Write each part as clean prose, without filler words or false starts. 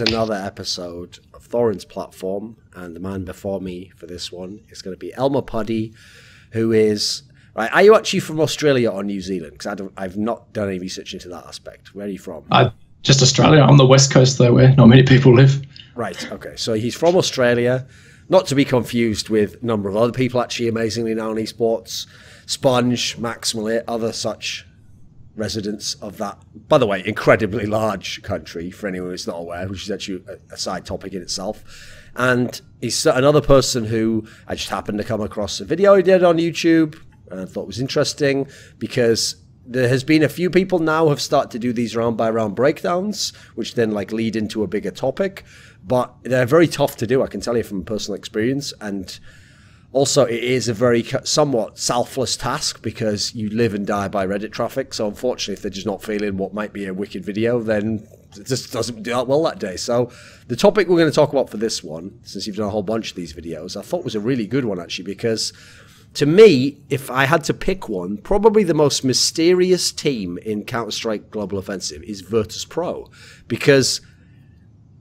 is another episode of Thorin's platform, and the man before me for this one is going to be Elmapuddy, who is... Right, are you actually from Australia or New Zealand? Because I've not done any research into that aspect. Where are you from? Just Australia. I'm the West Coast, though, where not many people live. Right, okay. So he's from Australia, not to be confused with a number of other people, actually, amazingly now in esports. Sponge, Maximal, other such residents of that, by the way, incredibly large country, for anyone who's not aware, which is actually a side topic in itself. And he's another person who I just happened to come across a video he did on YouTube, and I thought was interesting because there has been a few people now have started to do these round by round breakdowns, which then like lead into a bigger topic, but they're very tough to do, I can tell you from personal experience. And also, it is a very somewhat selfless task because you live and die by Reddit traffic. So unfortunately, if they're just not feeling what might be a wicked video, then it just doesn't do that well that day. So the topic we're going to talk about for this one, since you've done a whole bunch of these videos, I thought was a really good one, actually, because to me, if I had to pick one, probably the most mysterious team in Counter-Strike Global Offensive is Virtus.pro, because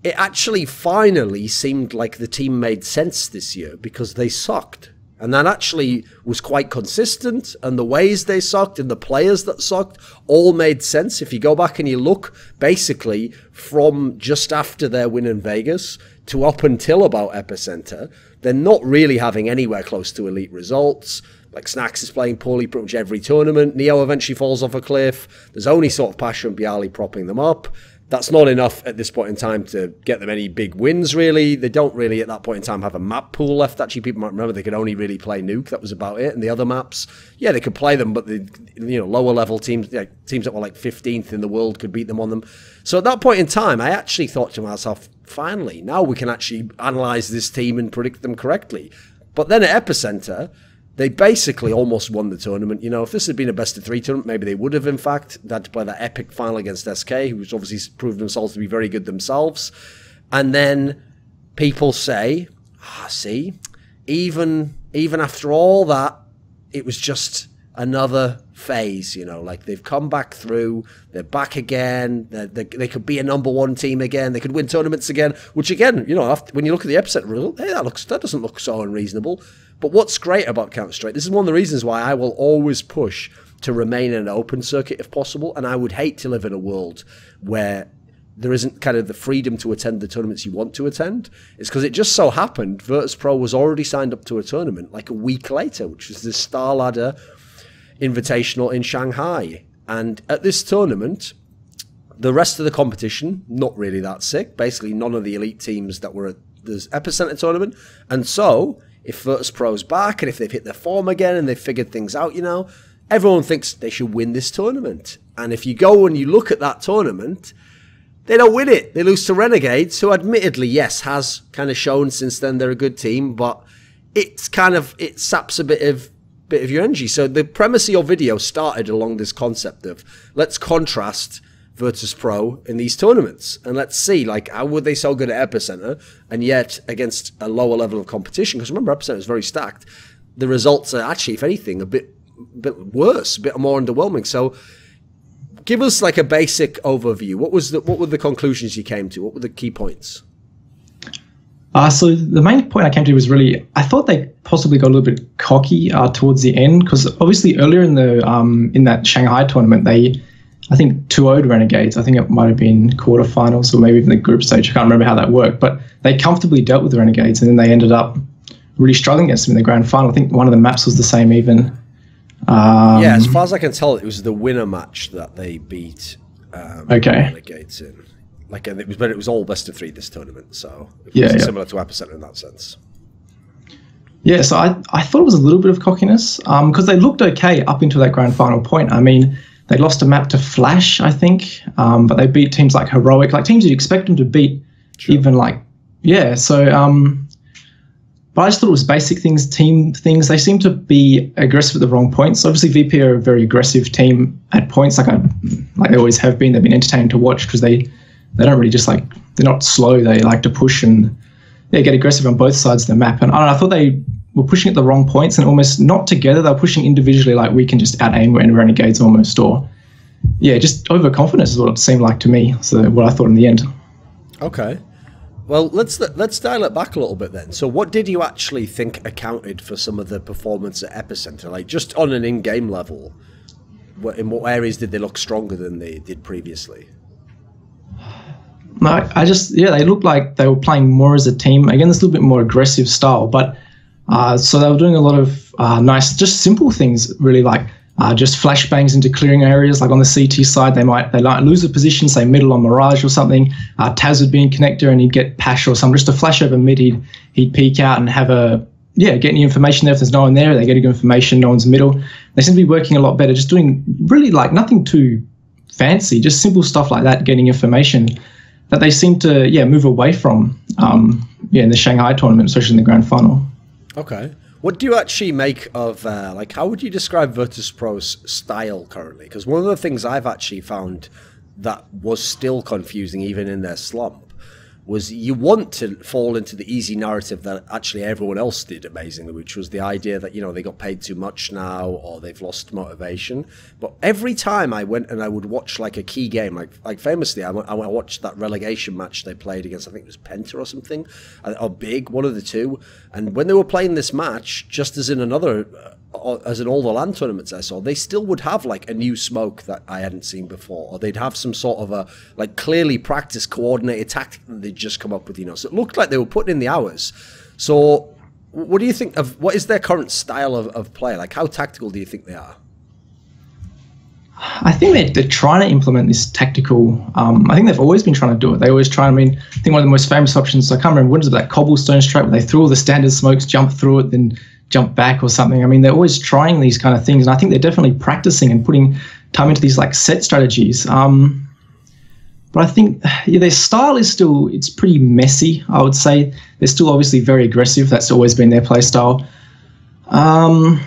it actually finally seemed like the team made sense this year because they sucked. And that actually was quite consistent, and the ways they sucked and the players that sucked all made sense. If you go back and you look, basically, from just after their win in Vegas to up until about EPICENTER, they're not really having anywhere close to elite results. Like Snacks is playing poorly pretty much every tournament. Neo eventually falls off a cliff. There's only sort of Pasha and Bialy propping them up. That's not enough at this point in time to get them any big wins, really. They don't really, at that point in time, have a map pool left. Actually, people might remember they could only really play Nuke. That was about it. And the other maps, yeah, they could play them, but the lower level teams, teams that were like 15th in the world could beat them on them. So at that point in time, I actually thought to myself, finally, now we can actually analyze this team and predict them correctly. But then at EPICENTER, they basically almost won the tournament. You know, if this had been a best-of-3 tournament, maybe they would have, in fact. They had to play that epic final against SK, who's obviously proved themselves to be very good themselves. And then people say, see, even after all that, it was just another phase, you know, like they've come back through, they're back again, they could be a #1 team again, they could win tournaments again, which again, you know, when you look at the EPICENTER result, hey, that doesn't look so unreasonable. But what's great about Counter-Strike, this is one of the reasons why I will always push to remain in an open circuit if possible, and I would hate to live in a world where there isn't kind of the freedom to attend the tournaments you want to attend. It's because it just so happened Virtus.pro was already signed up to a tournament like a week later, which was the StarLadder Invitational in Shanghai. And at this tournament, the rest of the competition, not really that sick. Basically, none of the elite teams that were at the EPICENTER tournament. And so, if Virtus.pro's back, and if they've hit their form again, and they've figured things out, you know, everyone thinks they should win this tournament. And if you go and you look at that tournament, they don't win it. They lose to Renegades, who admittedly, yes, has kind of shown since then they're a good team, but it's kind of, it saps a bit of your energy. So the premise of your video started along this concept of let's contrast Virtus.pro in these tournaments and let's see, like, how were they so good at EPICENTER and yet against a lower level of competition, because remember EPICENTER is very stacked, the results are actually, if anything, a bit worse, a bit more underwhelming. So give us like a basic overview. What were the conclusions you came to? What were the key points? So the main point I came to was really, I thought they possibly got a little bit cocky towards the end, because obviously earlier in the in that Shanghai tournament, they, I think, 2-0'd Renegades. I think it might have been quarterfinals or maybe even the group stage. I can't remember how that worked, but they comfortably dealt with the Renegades, and then they ended up really struggling against them in the grand final. I think one of the maps was the same even. Yeah, as far as I can tell, it was the winner match that they beat Renegades in. Like, but it was all best-of-3 this tournament, so it was similar to EPICENTER in that sense. Yeah, so I thought it was a little bit of cockiness, because they looked okay up until that grand final point. I mean, they lost a map to Flash, I think, but they beat teams like Heroic, like teams you'd expect them to beat, even like, yeah. So, but I just thought it was basic things, team things. They seem to be aggressive at the wrong points. Obviously, VP are a very aggressive team at points, like they always have been. They've been entertaining to watch because they don't really just like, they're not slow. They like to push and get aggressive on both sides of the map. And I don't know, I thought they were pushing at the wrong points and almost not together. They were pushing individually, like we can just out-aim Renegades almost, or just overconfidence is what it seemed like to me. So what I thought in the end. Okay. Well, let's dial it back a little bit then. So what did you actually think accounted for some of the performance at Epicenter? Like, just on an in-game level, in what areas did they look stronger than they did previously? No, they looked like they were playing more as a team. Again, this little bit more aggressive style, but so they were doing a lot of nice, just simple things, really, like just flashbangs into clearing areas. Like on the CT side, they might lose a position, say middle on Mirage or something. Taz would be in connector and he'd get Pash or something. Just a flash over mid, he'd peek out and have get any information there. If there's no one there, they get information, no one's middle. They seem to be working a lot better, just doing really like nothing too fancy, just simple stuff like that, getting information that they seem to move away from in the Shanghai tournament, especially in the grand final. Okay. What do you actually make of, like, how would you describe Virtus.pro's style currently? Because one of the things I've actually found that was still confusing even in their slump was you want to fall into the easy narrative that actually everyone else did amazingly, which was the idea that, you know, they got paid too much now or they've lost motivation. But every time I went and I would watch like a key game, like famously, I watched that relegation match they played against, I think it was Penta or something, or Big, one of the two. And when they were playing this match, just as in another, as in all the LAN tournaments I saw, they still would have like a new smoke that I hadn't seen before, or they'd have some sort of a like clearly practiced coordinated tactic that they'd just come up with, you know. So it looked like they were putting in the hours. So what do you think of, what is their current style of play? Like, how tactical do you think they are? I think they're trying to implement this tactical. I think they've always been trying to do it. They always try. I mean, I think one of the most famous options, I can't remember, what is it, that cobblestone strike where they threw all the standard smokes, jump through it, then jump back or something. I mean, they're always trying these kind of things, and I think they're definitely practicing and putting time into these like set strategies. But I think their style is still, it's pretty messy, I would say. They're still obviously very aggressive. That's always been their play style. But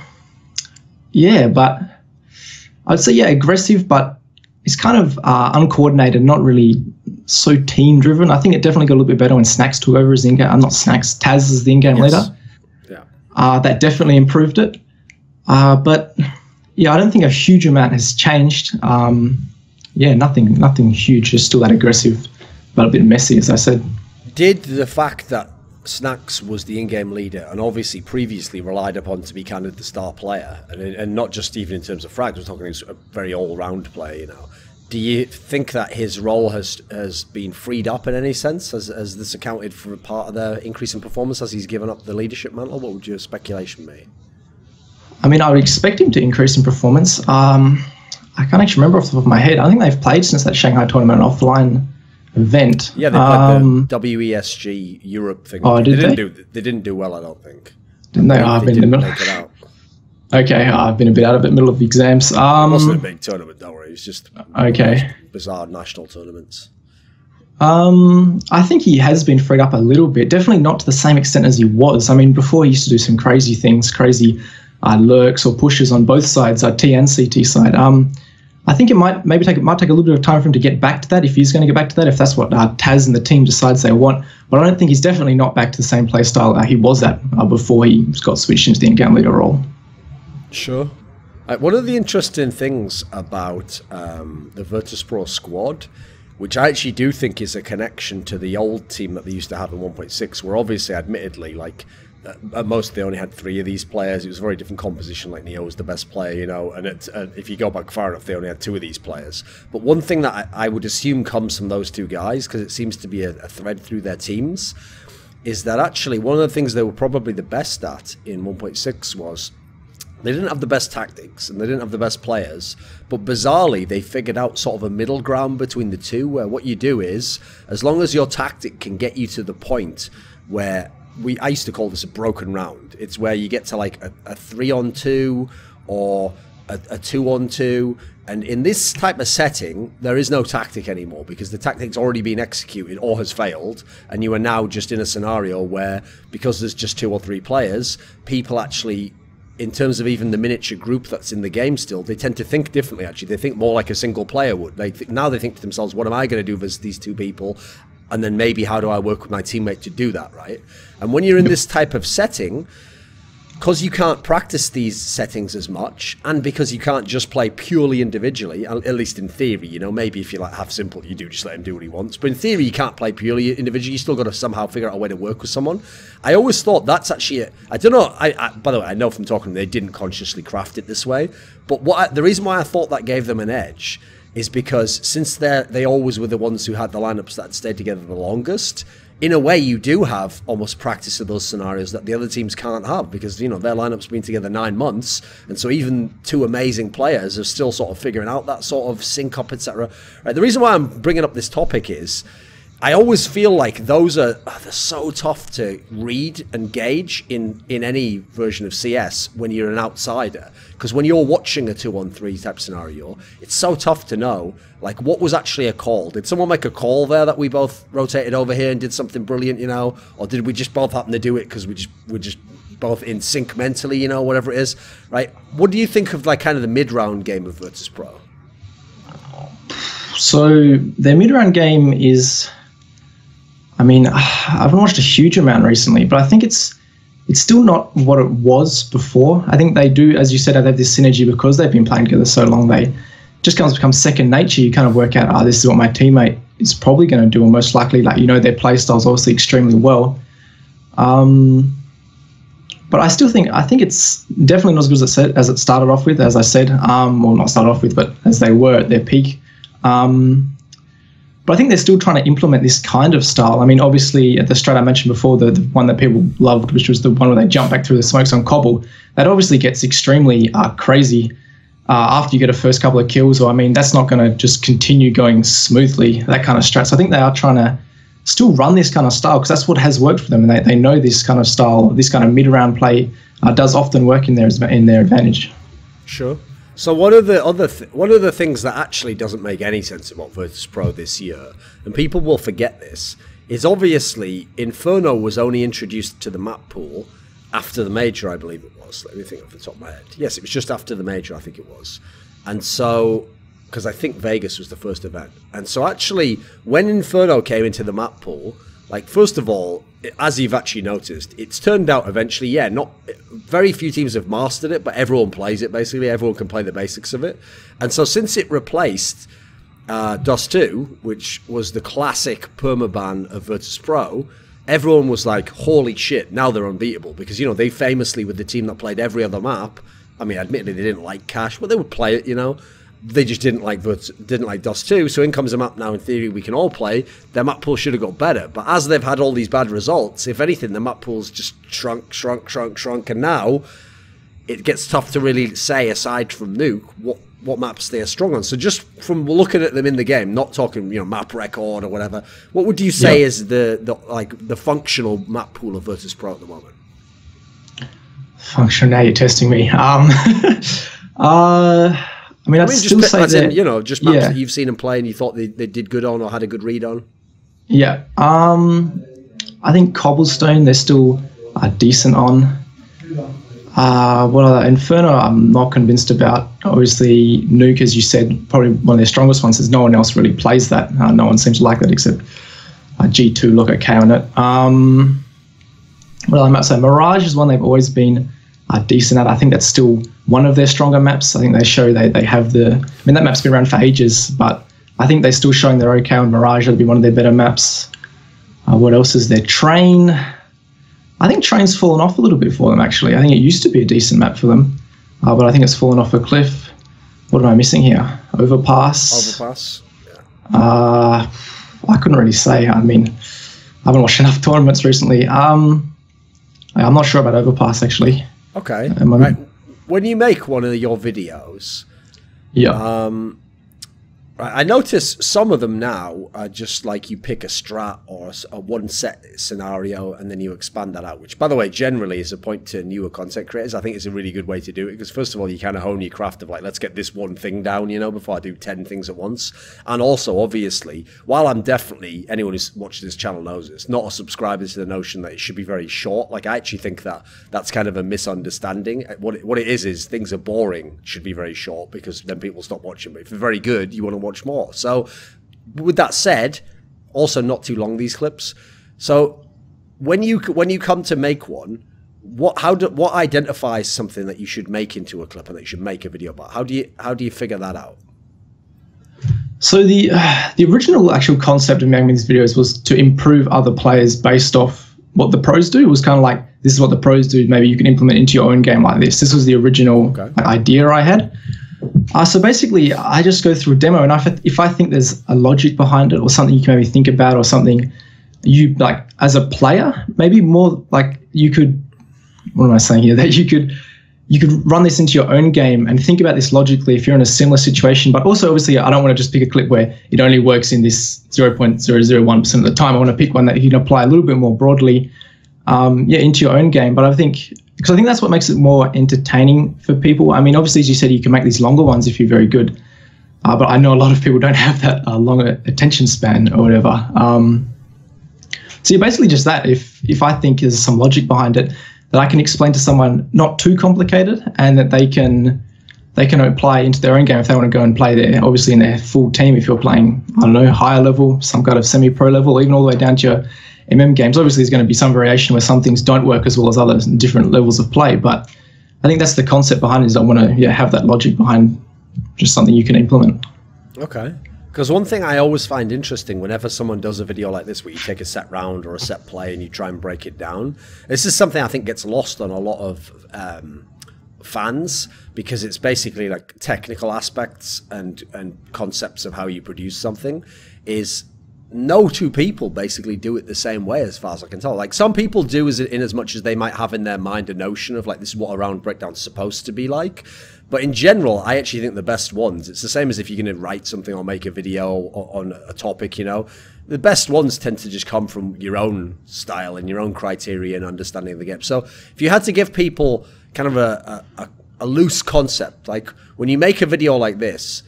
I'd say, aggressive, but it's kind of uncoordinated, not really so team-driven. I think it definitely got a little bit better when Snacks took over as in-game. Not Snacks, Taz is the in-game leader. Yeah. That definitely improved it. But I don't think a huge amount has changed. Nothing huge, just still that aggressive, but a bit messy, as I said. Did the fact that Snacks was the in-game leader and obviously previously relied upon to be kind of the star player, and not just even in terms of frags, we're talking a very all-round player, you know. Do you think that his role has been freed up in any sense? Has this accounted for part of the increase in performance as he's given up the leadership mantle? What would your speculation be? I mean, I would expect him to increase in performance. I can't actually remember off the top of my head. I think they've played since that Shanghai tournament offline event. Yeah, they played the WESG Europe thing. Oh, they didn't do well, I don't think. Didn't they? I've been in the middle. Make it out. Okay, I've been a bit out of it, middle of the exams. It wasn't a big tournament, don't worry. It was just bizarre national tournaments. I think he has been freed up a little bit. Definitely not to the same extent as he was. I mean, before he used to do some crazy things, crazy lurks or pushes on both sides, T and CT side. I think it might take a little bit of time for him to get back to that, if he's going to get back to that, if that's what Taz and the team decides they want. But I don't think he's definitely not back to the same play style he was at before he got switched into the in-game leader role. Sure. One of the interesting things about the Virtus.pro squad, which I actually do think is a connection to the old team that they used to have in 1.6, where obviously, admittedly, like, at most they only had 3 of these players. It was a very different composition. Like, Neo was the best player, you know, and if you go back far enough, they only had 2 of these players. But one thing that I would assume comes from those 2 guys, because it seems to be a thread through their teams, is that actually one of the things they were probably the best at in 1.6 was they didn't have the best tactics and they didn't have the best players, but bizarrely they figured out sort of a middle ground between the two, where what you do is, as long as your tactic can get you to the point where I used to call this a broken round. It's where you get to like a 3-on-2 or a 2-on-2, and in this type of setting there is no tactic anymore, because the tactic's already been executed or has failed, and you are now just in a scenario where, because there's just 2 or 3 players, people actually, in terms of even the miniature group that's in the game still, they tend to think differently. Actually, they think more like a single player would. Now they think to themselves, what am I going to do versus these 2 people? And then maybe how do I work with my teammate to do that, right? And when you're in this type of setting, because you can't practice these settings as much, and because you can't just play purely individually, at least in theory, you know, maybe if you like have simple, you do just let him do what he wants. But in theory, you can't play purely individually. You still got to somehow figure out a way to work with someone. I always thought that's actually I don't know. By the way, I know from talking to them, they didn't consciously craft it this way. But the reason why I thought that gave them an edge is because since they always were the ones who had the lineups that stayed together the longest, in a way, you do have almost practice of those scenarios that the other teams can't have because, you know, their lineup's been together 9 months. And so even two amazing players are still sort of figuring out that sort of sync up, etc. Right, the reason why I'm bringing up this topic is I always feel like they're so tough to read and gauge in any version of CS when you're an outsider. Because when you're watching a 2-on-3 type scenario, it's so tough to know, like, what was actually a call? Did someone make a call there that we both rotated over here and did something brilliant, you know? Or did we just both happen to do it because we're just both in sync mentally, you know, whatever it is, right? What do you think of, like, kind of the mid-round game of Virtus.pro? So their mid-round game is... I mean, I haven't watched a huge amount recently, but I think it's still not what it was before. I think they do, as you said, they have this synergy because they've been playing together so long. They just kind of become second nature. You kind of work out, this is what my teammate is probably going to do, or most likely, like, you know, their play styles obviously extremely well. But I think it's definitely not as good as it started off with, as I said, well, not started off with, but as they were at their peak. But I think they're still trying to implement this kind of style. I mean, obviously, at the strat I mentioned before, the one that people loved, which was the one where they jump back through the smokes on Cobble, that obviously gets extremely crazy after you get a first couple of kills. Or, I mean, that's not going to just continue going smoothly, that kind of strat. So I think they are trying to still run this kind of style because that's what has worked for them. And they know this kind of style, this kind of mid-round play does often work in their advantage. Sure. So one of the things that actually doesn't make any sense about Virtus.pro this year, and people will forget this, is obviously Inferno was only introduced to the map pool after the major, I believe it was. Let me think off the top of my head. Yes, it was just after the major, I think it was. And so, because I think Vegas was the first event. And so actually, when Inferno came into the map pool, like, first of all, as you've actually noticed, it's turned out eventually, yeah, not very few teams have mastered it, but everyone plays it, basically. Everyone can play the basics of it. And so since it replaced Dust 2, which was the classic permaban of Virtus.pro, everyone was like, holy shit, now they're unbeatable. Because, you know, they famously, with the team that played every other map, I mean, admittedly, they didn't like Cash, but they would play it, you know. They just didn't like Dust 2, so in comes a map now in theory we can all play. Their map pool should have got better, but as they've had all these bad results, if anything, the map pool's just shrunk, and now it gets tough to really say, aside from Nuke, what maps they are strong on. So just from looking at them in the game, not talking, you know, map record or whatever, what would you say is the functional map pool of Virtus.pro at the moment? Functional, now you're testing me. I mean, I'd still say that, you know, just maps that you've seen them play and you thought they did good on or had a good read on. Yeah. I think Cobblestone, they're still decent on. What other? Inferno, I'm not convinced about. Obviously, Nuke, as you said, probably one of their strongest ones, is no one else really plays that. No one seems to like that except G2 look okay on it. Well, I might say Mirage is one they've always been decent at. I think that's still one of their stronger maps. I think they show they have the... I mean, that map's been around for ages, but I think they're still showing they're okay on Mirage. That'll be one of their better maps. What else is there? Train. I think Train's fallen off a little bit for them, actually. I think it used to be a decent map for them, but I think it's fallen off a cliff. What am I missing here? Overpass. Yeah. I couldn't really say. I mean, I haven't watched enough tournaments recently. I'm not sure about Overpass, actually. Okay. Right. When you make one of your videos, I notice some of them now are just like you pick a strat or a one set scenario and then you expand that out, which, by the way, generally is a point to newer content creators. I think it's a really good way to do it because, first of all, you kind of hone your craft of like, let's get this one thing down, you know, before I do 10 things at once. And also, obviously, while I'm definitely, anyone who's watched this channel knows this, not a subscriber to the notion that it should be very short. Like, I actually think that that's kind of a misunderstanding. What it is things are boring should be very short because then people stop watching. But if they're very good, you want to watch more. So with that said, also not too long, these clips. So when you come to make one, what identifies something that you should make into a clip and that you should make a video about? How do you figure that out? So the original actual concept of making these videos was to improve other players based off what the pros do. It was kind of like, this is what the pros do, maybe you can implement into your own game like this. This was the original idea I had. So basically, I just go through a demo, and if I think there's a logic behind it or something you can maybe think about, or something you like as a player, maybe more like you could, what am I saying here, that you could run this into your own game and think about this logically if you're in a similar situation. But also, obviously, I don't want to just pick a clip where it only works in this 0.001% of the time. I want to pick one that you can apply a little bit more broadly, into your own game. But I think, because I think that's what makes it more entertaining for people. I mean, obviously, as you said, you can make these longer ones if you're very good. But I know a lot of people don't have that longer attention span or whatever. So basically just that, if I think there's some logic behind it, that I can explain to someone not too complicated, and that they can apply into their own game if they want to go and play there, obviously in their full team. If you're playing, I don't know, higher level, some kind of semi-pro level, or even all the way down to your MM games. Obviously there's going to be some variation where some things don't work as well as others in different levels of play, but I think that's the concept behind it, is I want to have that logic behind just something you can implement. Okay. Because one thing I always find interesting whenever someone does a video like this, where you take a set round or a set play and you try and break it down, this is something I think gets lost on a lot of fans, because it's basically like technical aspects and concepts of how you produce something. Is no two people basically do it the same way, as far as I can tell. Like, some people do in as much as they might have in their mind a notion of like, this is what a round breakdown's supposed to be like. But in general, I actually think the best ones, it's the same as if you're going to write something or make a video on a topic, you know, the best ones tend to just come from your own style and your own criteria and understanding of the game. So if you had to give people kind of a loose concept, like when you make a video like this,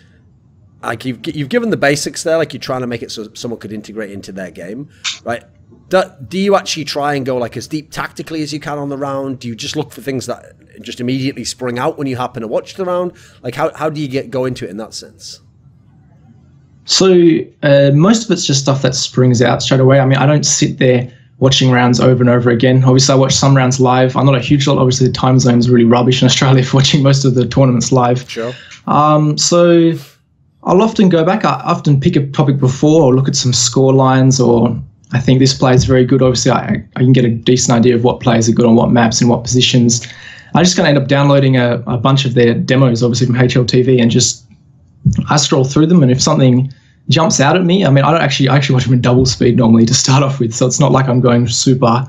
like you've given the basics there, like you're trying to make it so someone could integrate into their game, right? Do you actually try and go like as deep tactically as you can on the round? Do you just look for things that just immediately spring out when you happen to watch the round? Like how do you go into it in that sense? So most of it's just stuff that springs out straight away. I mean, I don't sit there watching rounds over and over again. Obviously, I watch some rounds live. I'm not a huge lot. Obviously, the time zone is really rubbish in Australia for watching most of the tournaments live. Sure. So I'll often go back. I often pick a topic before or look at some score lines, or I think this player is very good. Obviously, I can get a decent idea of what players are good on what maps and what positions. I'm just going to end up downloading a bunch of their demos, obviously from HLTV, and just I scroll through them. And if something jumps out at me, I mean, I actually watch them in double speed normally to start off with. So it's not like I'm going super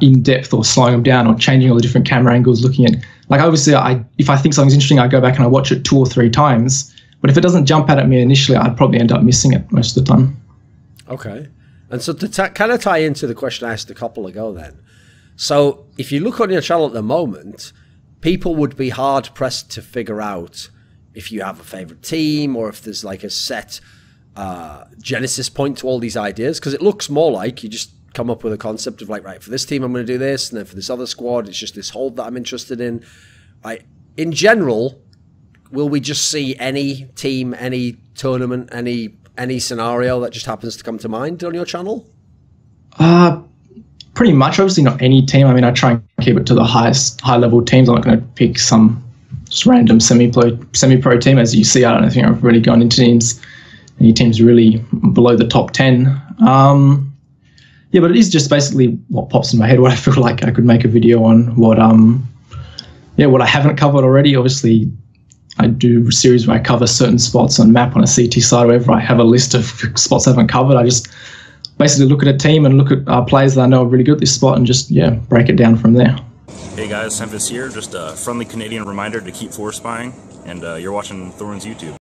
in depth or slowing them down or changing all the different camera angles, looking at, like, obviously if I think something's interesting, I go back and I watch it 2 or 3 times. But if it doesn't jump out at me initially, I'd probably end up missing it most of the time. Okay. And so to kind of tie into the question I asked a couple ago then, so if you look on your channel at the moment, people would be hard pressed to figure out if you have a favorite team or if there's like a set genesis point to all these ideas, because it looks more like you just come up with a concept of like, right, for this team I'm going to do this, and then for this other squad it's just this hold that I'm interested in. In general, will we just see any team, any tournament, any scenario that just happens to come to mind on your channel? Pretty much. Obviously not any team. I mean, I try and keep it to the high-level teams. I'm not going to pick some just random semi-pro team. As you see, I don't think I've really gone into any teams really below the top 10. Yeah, but it is just basically what pops in my head, what I feel like I could make a video on, what I haven't covered already. Obviously, I do a series where I cover certain spots on map on a CT side or whatever. I have a list of spots I haven't covered. I just basically look at a team and look at players that I know are really good at this spot and just, break it down from there. Hey guys, Memphis here. Just a friendly Canadian reminder to keep forest spying, and you're watching Thorin's YouTube.